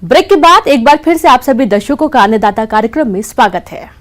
Break के बाद एक बार फिर से आप सभी दर्शकों का अन्नदाता कार्यक्रम में स्वागत है।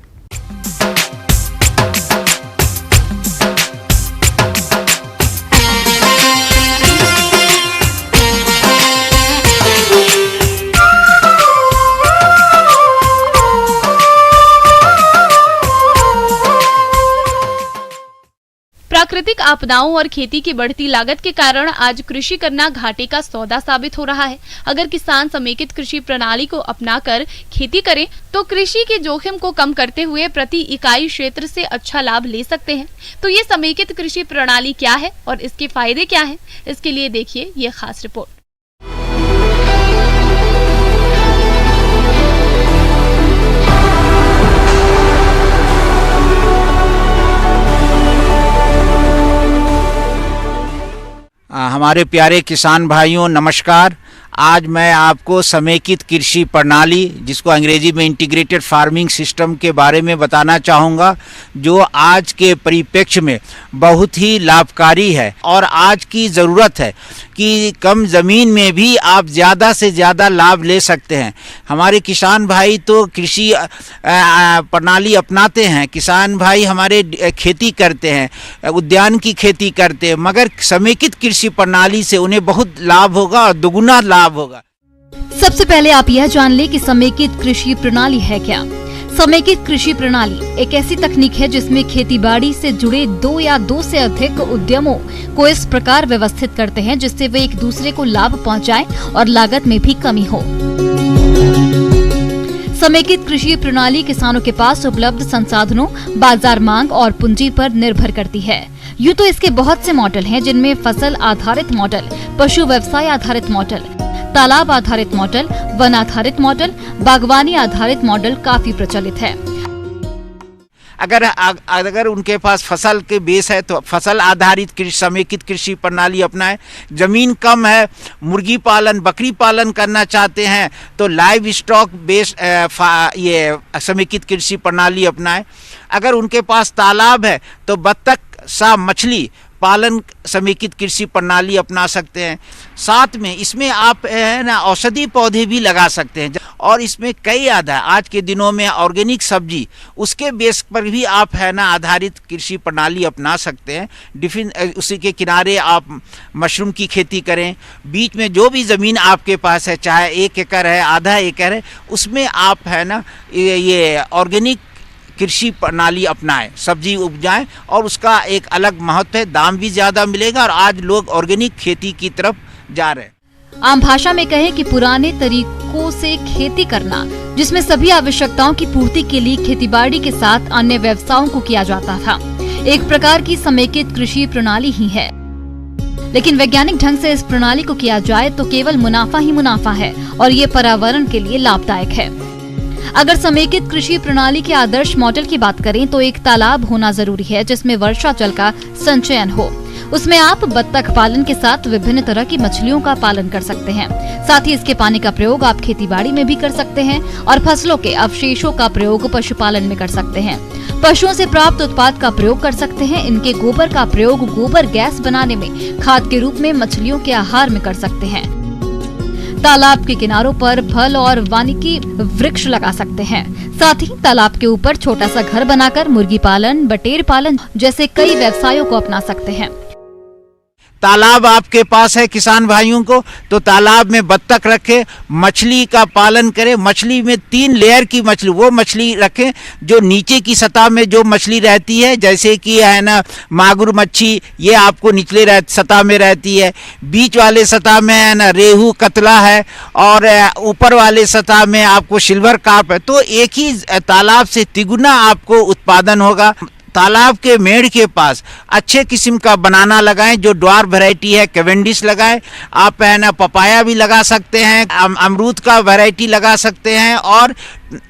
प्राकृतिक आपदाओं और खेती की बढ़ती लागत के कारण आज कृषि करना घाटे का सौदा साबित हो रहा है। अगर किसान समेकित कृषि प्रणाली को अपनाकर खेती करें तो कृषि के जोखिम को कम करते हुए प्रति इकाई क्षेत्र से अच्छा लाभ ले सकते हैं। तो ये समेकित कृषि प्रणाली क्या है और इसके फायदे क्या हैं? इसके लिए देखिए ये खास रिपोर्ट। हमारे प्यारे किसान भाइयों नमस्कार। आज मैं आपको समेकित कृषि प्रणाली जिसको अंग्रेजी में इंटीग्रेटेड फार्मिंग सिस्टम के बारे में बताना चाहूँगा, जो आज के परिप्रेक्ष्य में बहुत ही लाभकारी है और आज की ज़रूरत है कि कम ज़मीन में भी आप ज़्यादा से ज़्यादा लाभ ले सकते हैं। हमारे किसान भाई तो कृषि प्रणाली अपनाते हैं, किसान भाई हमारे खेती करते हैं, उद्यान की खेती करते हैं, मगर समेकित कृषि प्रणाली से उन्हें बहुत लाभ होगा और दुगुना लाभ होगा। सबसे पहले आप यह जान लें कि समेकित कृषि प्रणाली है क्या। समेकित कृषि प्रणाली एक ऐसी तकनीक है जिसमें खेतीबाड़ी से जुड़े दो या दो से अधिक उद्यमों को इस प्रकार व्यवस्थित करते हैं जिससे वे एक दूसरे को लाभ पहुंचाएं और लागत में भी कमी हो। समेकित कृषि प्रणाली किसानों के पास उपलब्ध संसाधनों, बाजार मांग और पूंजी पर निर्भर करती है। यूँ तो इसके बहुत से मॉडल हैं, जिनमें फसल आधारित मॉडल, पशु व्यवसाय आधारित मॉडल, तालाब आधारित मॉडल, वन आधारित मॉडल, बागवानी आधारित मॉडल काफी प्रचलित है। अगर उनके पास फसल के बेस है तो फसल आधारित कृषि समेकित कृषि प्रणाली अपनाएं। जमीन कम है, मुर्गी पालन, बकरी पालन करना चाहते हैं तो लाइव स्टॉक बेस ये समेकित कृषि प्रणाली अपनाएं। अगर उनके पास तालाब है तो बत्तख, सांप, मछली पालन समेकित कृषि प्रणाली अपना सकते हैं। साथ में इसमें आप है ना औषधि पौधे भी लगा सकते हैं और इसमें कई आज के दिनों में ऑर्गेनिक सब्जी उसके बेस पर भी आप है ना आधारित कृषि प्रणाली अपना सकते हैं। उसी के किनारे आप मशरूम की खेती करें। बीच में जो भी ज़मीन आपके पास है, चाहे 1 एकड़ है, आधा एकड़ है, उसमें आप है ना ये ऑर्गेनिक कृषि प्रणाली अपनाएं, सब्जी उपजाएं और उसका एक अलग महत्व है, दाम भी ज़्यादा मिलेगा और आज लोग ऑर्गेनिक खेती की तरफ जा रहे हैं। आम भाषा में कहें कि पुराने तरीकों से खेती करना, जिसमें सभी आवश्यकताओं की पूर्ति के लिए खेतीबाड़ी के साथ अन्य व्यवसायों को किया जाता था, एक प्रकार की समेकित कृषि प्रणाली ही है। लेकिन वैज्ञानिक ढंग से इस प्रणाली को किया जाए तो केवल मुनाफा ही मुनाफा है और ये पर्यावरण के लिए लाभदायक है। अगर समेकित कृषि प्रणाली के आदर्श मॉडल की बात करें तो एक तालाब होना जरूरी है जिसमें वर्षा जल का संचयन हो। उसमें आप बत्तख पालन के साथ विभिन्न तरह की मछलियों का पालन कर सकते हैं। साथ ही इसके पानी का प्रयोग आप खेतीबाड़ी में भी कर सकते हैं और फसलों के अवशेषों का प्रयोग पशुपालन में कर सकते हैं। पशुओं से प्राप्त उत्पाद का प्रयोग कर सकते हैं। इनके गोबर का प्रयोग गोबर गैस बनाने में खाद के रूप में मछलियों के आहार में कर सकते हैं। तालाब के किनारों पर फल और वानिकी वृक्ष लगा सकते हैं। साथ ही तालाब के ऊपर छोटा सा घर बनाकर मुर्गी पालन, बटेर पालन जैसे कई व्यवसायों को अपना सकते हैं। तालाब आपके पास है किसान भाइयों को तो तालाब में बत्तख रखें, मछली का पालन करें। मछली में 3 लेयर की मछली, वो मछली रखें जो नीचे की सतह में जो मछली रहती है, जैसे कि है ना मागुर मच्छी, ये आपको निचले सतह में रहती है। बीच वाले सतह में है ना रेहू, कतला है और ऊपर वाले सतह में आपको सिल्वर कार्प है। तो एक ही तालाब से तिगुना आपको उत्पादन होगा। तालाब के मेढ़ के पास अच्छे किस्म का बनाना लगाएं, जो ड्वार्फ वैरायटी है, कैवेंडिश लगाएं। आप है ना पपाया भी लगा सकते हैं, अमरूद का वैरायटी लगा सकते हैं और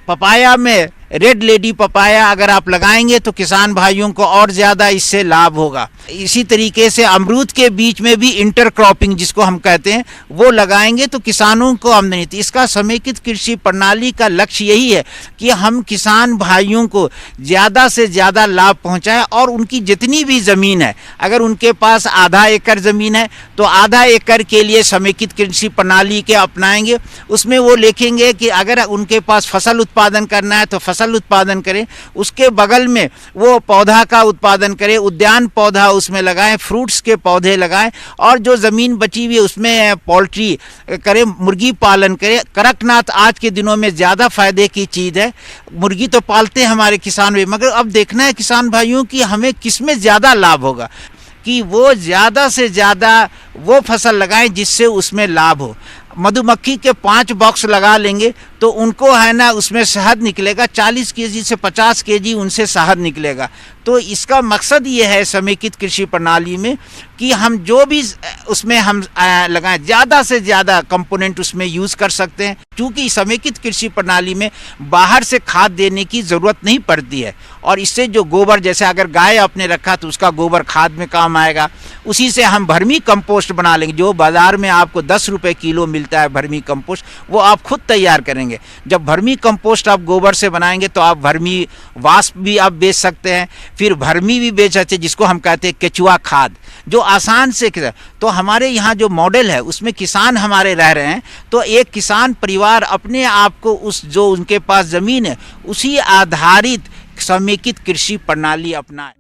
पपाया में रेड लेडी पपाया अगर आप लगाएंगे तो किसान भाइयों को और ज़्यादा इससे लाभ होगा। इसी तरीके से अमरूद के बीच में भी इंटरक्रॉपिंग जिसको हम कहते हैं वो लगाएंगे तो किसानों को आमदनी। इसका समेकित कृषि प्रणाली का लक्ष्य यही है कि हम किसान भाइयों को ज़्यादा से ज़्यादा लाभ पहुंचाएं और उनकी जितनी भी ज़मीन है, अगर उनके पास आधा एकड़ ज़मीन है तो आधा एकड़ के लिए समेकित कृषि प्रणाली के अपनाएंगे। उसमें वो लिखेंगे कि अगर उनके पास फसल उत्पादन करना है तो फसल उत्पादन करें, उसके बगल में वो पौधा का उत्पादन करें, उद्यान पौधा उसमें लगाएं, फ्रूट्स के पौधे लगाएं और जो ज़मीन बची हुई है उसमें पोल्ट्री करें, मुर्गी पालन करें। कड़कनाथ आज के दिनों में ज़्यादा फायदे की चीज़ है। मुर्गी तो पालते हैं हमारे किसान भाई, मगर अब देखना है किसान भाइयों की हमें किस में ज़्यादा लाभ होगा, कि वो ज़्यादा से ज़्यादा वो फसल लगाएं जिससे उसमें लाभ हो। मधुमक्खी के 5 बॉक्स लगा लेंगे तो उनको है ना उसमें शहद निकलेगा, 40 केजी से 50 केजी उनसे शहद निकलेगा। तो इसका मकसद ये है समेकित कृषि प्रणाली में कि हम जो भी उसमें हम लगाएं ज़्यादा से ज़्यादा कंपोनेंट उसमें यूज़ कर सकते हैं, क्योंकि समेकित कृषि प्रणाली में बाहर से खाद देने की ज़रूरत नहीं पड़ती है। और इससे जो गोबर, जैसे अगर गाय आपने रखा तो उसका गोबर खाद में काम आएगा, उसी से हम वर्मी कंपोस्ट बना लेंगे। जो बाज़ार में आपको 10 रुपये किलो मिलता है वर्मी कंपोस्ट, वो आप खुद तैयार करेंगे। जब वर्मी कंपोस्ट आप गोबर से बनाएंगे तो आप वर्मी वाष्प भी आप बेच सकते हैं, फिर वर्मी भी बेच सकते हैं जिसको हम कहते हैं केचुआ खाद, जो आसान से। तो हमारे यहाँ जो मॉडल है उसमें किसान हमारे रह रहे हैं, तो एक किसान परिवार अपने आप को उस जो उनके पास ज़मीन है उसी आधारित समेकित कृषि प्रणाली अपनाए।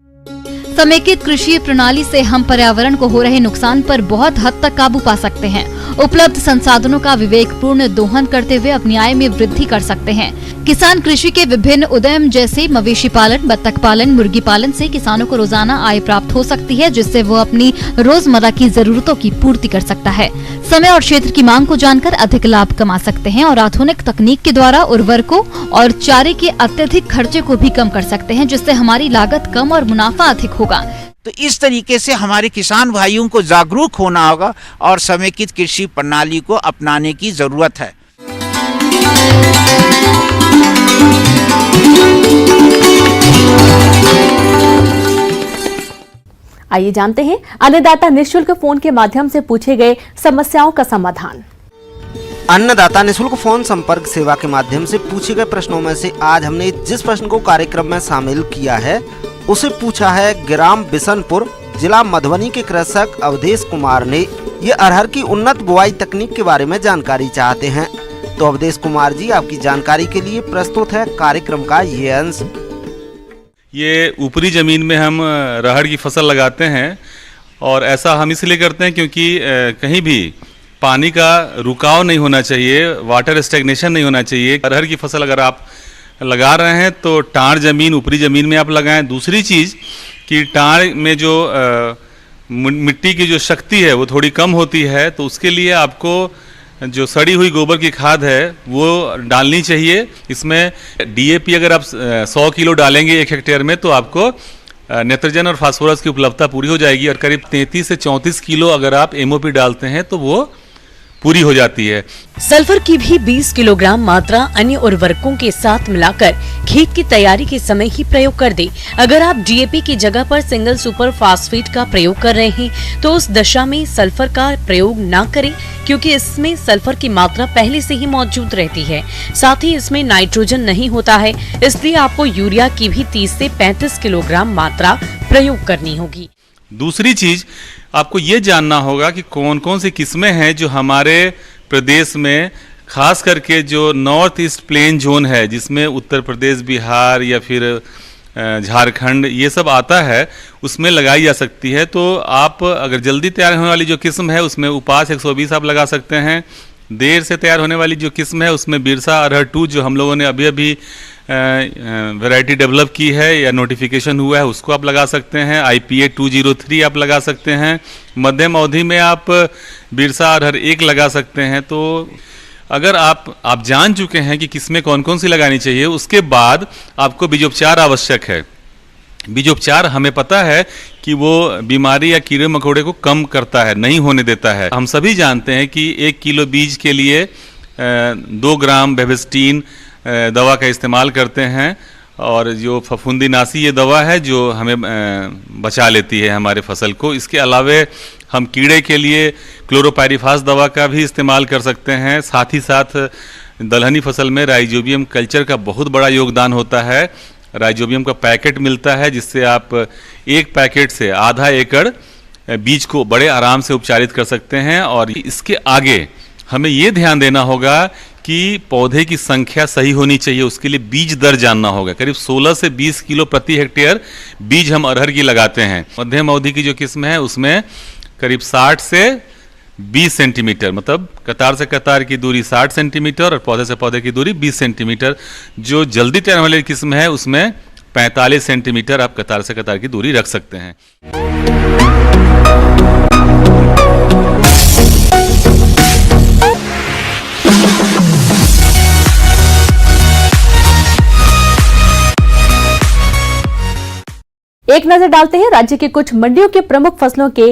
समेकित कृषि प्रणाली से हम पर्यावरण को हो रहे नुकसान पर बहुत हद तक काबू पा सकते हैं। उपलब्ध संसाधनों का विवेकपूर्ण दोहन करते हुए अपनी आय में वृद्धि कर सकते हैं। किसान कृषि के विभिन्न उद्यम जैसे मवेशी पालन, बत्तख पालन, मुर्गी पालन से किसानों को रोजाना आय प्राप्त हो सकती है, जिससे वो अपनी रोजमर्रा की जरूरतों की पूर्ति कर सकता है। समय और क्षेत्र की मांग को जानकर अधिक लाभ कमा सकते हैं और आधुनिक तकनीक के द्वारा उर्वरकों और चारे के अत्यधिक खर्चे को भी कम कर सकते हैं, जिससे हमारी लागत कम और मुनाफा अधिक होगा। तो इस तरीके से हमारे किसान भाइयों को जागरूक होना होगा और समेकित कृषि प्रणाली को अपनाने की जरूरत है। आइए जानते हैं अन्नदाता निःशुल्क फोन के माध्यम से पूछे गए समस्याओं का समाधान। अन्नदाता निःशुल्क फोन संपर्क सेवा के माध्यम से पूछे गए प्रश्नों में से आज हमने जिस प्रश्न को कार्यक्रम में शामिल किया है उसे पूछा है ग्राम बिशनपुर, जिला मधुबनी के कृषक अवधेश कुमार ने। ये अरहर की उन्नत बुआई तकनीक के बारे में जानकारी चाहते हैं। तो अवधेश कुमार जी, आपकी जानकारी के लिए प्रस्तुत है कार्यक्रम का ये अंश। ये ऊपरी ज़मीन में हम अरहर की फसल लगाते हैं और ऐसा हम इसलिए करते हैं क्योंकि कहीं भी पानी का रुकाव नहीं होना चाहिए, वाटर स्टैग्नेशन नहीं होना चाहिए। अरहर की फसल अगर आप लगा रहे हैं तो टाड़ ज़मीन, ऊपरी ज़मीन में आप लगाएं। दूसरी चीज़ कि टाड़ में जो मिट्टी की जो शक्ति है वो थोड़ी कम होती है, तो उसके लिए आपको जो सड़ी हुई गोबर की खाद है वो डालनी चाहिए। इसमें डीएपी अगर आप 100 किलो डालेंगे 1 हेक्टेयर में तो आपको नाइट्रोजन और फास्फोरस की उपलब्धता पूरी हो जाएगी, और करीब 33 से 34 किलो अगर आप एमओपी डालते हैं तो वो पूरी हो जाती है। सल्फर की भी 20 किलोग्राम मात्रा अन्य उर्वरकों के साथ मिलाकर खेत की तैयारी के समय ही प्रयोग कर दें। अगर आप डीएपी की जगह पर सिंगल सुपर फास्फेट का प्रयोग कर रहे हैं तो उस दशा में सल्फर का प्रयोग ना करें, क्योंकि इसमें सल्फर की मात्रा पहले से ही मौजूद रहती है। साथ ही इसमें नाइट्रोजन नहीं होता है, इसलिए आपको यूरिया की भी 30 से 35 किलोग्राम मात्रा प्रयोग करनी होगी। दूसरी चीज आपको ये जानना होगा कि कौन कौन सी किस्में हैं जो हमारे प्रदेश में, खास करके जो नॉर्थ ईस्ट प्लेन जोन है जिसमें उत्तर प्रदेश, बिहार या फिर झारखंड ये सब आता है, उसमें लगाई जा सकती है। तो आप अगर जल्दी तैयार होने वाली जो किस्म है उसमें उपास 120 आप लगा सकते हैं। देर से तैयार होने वाली जो किस्म है उसमें बिरसा अरहर 2 जो हम लोगों ने अभी अभी वैरायटी डेवलप की है या नोटिफिकेशन हुआ है उसको आप लगा सकते हैं। IPA 203 आप लगा सकते हैं। मध्यम अवधि में आप बिरसा अरहर 1 लगा सकते हैं। तो अगर आप जान चुके हैं कि किसमें कौन कौन सी लगानी चाहिए, उसके बाद आपको बीजोपचार आवश्यक है। बीजोपचार हमें पता है कि वो बीमारी या कीड़े मकोड़े को कम करता है, नहीं होने देता है। हम सभी जानते हैं कि 1 किलो बीज के लिए 2 ग्राम बेबिस्टीन दवा का इस्तेमाल करते हैं और जो फफूंदीनाशी ये दवा है जो हमें बचा लेती है हमारे फसल को। इसके अलावे हम कीड़े के लिए क्लोरोपायरीफास दवा का भी इस्तेमाल कर सकते हैं। साथ ही साथ दलहनी फसल में राइजोबियम कल्चर का बहुत बड़ा योगदान होता है। राइजोबियम का पैकेट मिलता है जिससे आप एक पैकेट से आधा एकड़ बीज को बड़े आराम से उपचारित कर सकते हैं। और इसके आगे हमें ये ध्यान देना होगा कि पौधे की संख्या सही होनी चाहिए, उसके लिए बीज दर जानना होगा। करीब 16 से 20 किलो प्रति हेक्टेयर बीज हम अरहर की लगाते हैं। मध्यम अवधि की जो किस्म है उसमें करीब 60 से 20 सेंटीमीटर, मतलब कतार से कतार की दूरी 60 सेंटीमीटर और पौधे से पौधे की दूरी 20 सेंटीमीटर। जो जल्दी तैयार वाली किस्म है उसमें 45 सेंटीमीटर आप कतार से कतार की दूरी रख सकते हैं। एक नजर डालते हैं राज्य के कुछ मंडियों के प्रमुख फसलों के